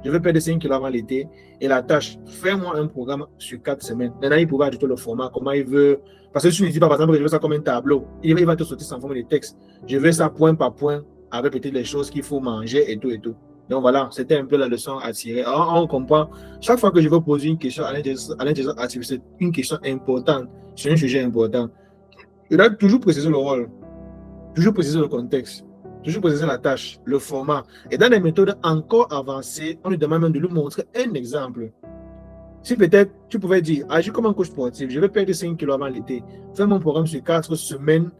je veux perdre 5 kilos avant l'été, et la tâche, fais-moi un programme sur 4 semaines. Maintenant, il pourra ajouter le format, comment il veut. Parce que si tu ne dis pas, par exemple, je veux ça comme un tableau, il va te sortir sans forme de texte. Je veux ça point par point, avec peut-être les choses qu'il faut manger et tout et tout. Donc voilà, c'était un peu la leçon à tirer. Alors, on comprend, chaque fois que je veux poser une question à l'intelligence artificielle, une question importante, sur un sujet important, il doit toujours préciser le rôle, toujours préciser le contexte, toujours préciser la tâche, le format. Et dans les méthodes encore avancées, on lui demande même de lui montrer un exemple. Si peut-être tu pouvais dire, agis comme un coach sportif, je vais perdre 5 kilos avant l'été, fais mon programme sur 4 semaines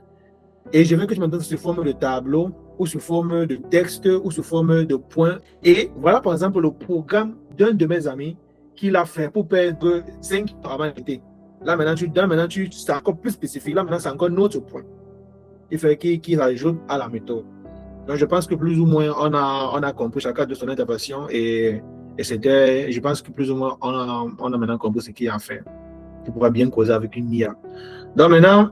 et je veux que tu me donnes sous forme de tableau ou sous forme de texte ou sous forme de points. Et voilà par exemple le programme d'un de mes amis qu'il a fait pour perdre 5 kilos avant l'été. Là maintenant, c'est encore plus spécifique. Là maintenant, c'est encore un autre point. Il fait qu'il rajoute à la méthode. Donc je pense que plus ou moins on a compris chacun de son intervention et c'était, je pense que plus ou moins on a maintenant compris ce qu'il y a à faire. Tu pourras bien causer avec une IA. Donc maintenant,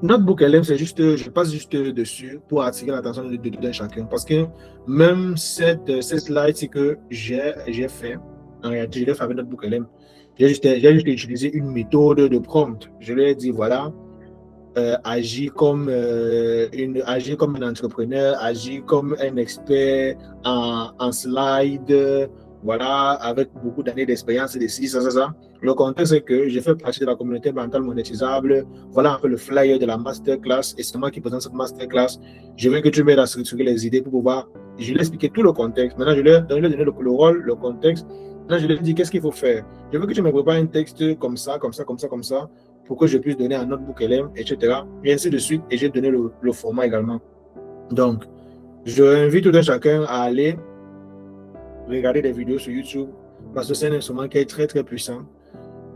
notre book LM, c'est juste, je passe juste dessus pour attirer l'attention de chacun. Parce que même cette slide que j'ai fait, en réalité, je l'ai fait avec notre book LM. J'ai juste utilisé une méthode de prompt. Je lui ai dit, voilà, agir comme un entrepreneur, agir comme un expert en slide, voilà, avec beaucoup d'années d'expérience et de ci, ça. Le contexte, c'est que j'ai fait partie de la communauté mentale monétisable. Voilà un peu le flyer de la masterclass et c'est moi qui présente cette masterclass. Je veux que tu m'aides à structurer les idées pour pouvoir. Je lui ai expliqué tout le contexte. Maintenant, je lui ai donné le rôle, le contexte. Maintenant, je lui ai dit qu'est-ce qu'il faut faire. Je veux que tu me prépares un texte comme ça, pour que je puisse donner un notebook LM, etc. Et ainsi de suite. Et j'ai donné le format également. Donc, je invite tout un chacun à aller regarder des vidéos sur YouTube parce que c'est un instrument qui est très, très puissant.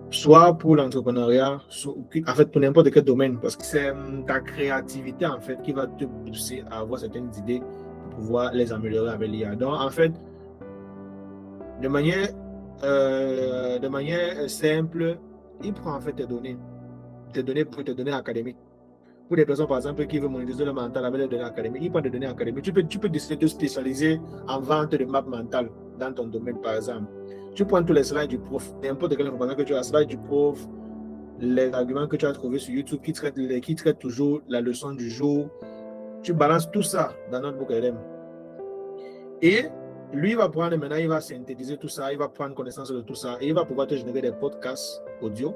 Soit pour l'entrepreneuriat, en fait, pour n'importe quel domaine, parce que c'est ta créativité, en fait, qui va te pousser à avoir certaines idées pour pouvoir les améliorer avec l'IA. Donc, en fait, de manière simple, il prend en fait tes données pour tes données académiques. Pour des personnes, par exemple, qui veulent monétiser le mental avec des données académiques, il prend des données académiques. Tu peux décider de te spécialiser en vente de map mentale dans ton domaine, par exemple. Tu prends tous les slides du prof, n'importe quelle information que tu as, slides du prof, les arguments que tu as trouvés sur YouTube qui traitent toujours la leçon du jour. Tu balances tout ça dans notre book LM. Et lui, il va prendre maintenant, il va synthétiser tout ça, il va prendre connaissance de tout ça et il va pouvoir te générer des podcasts audio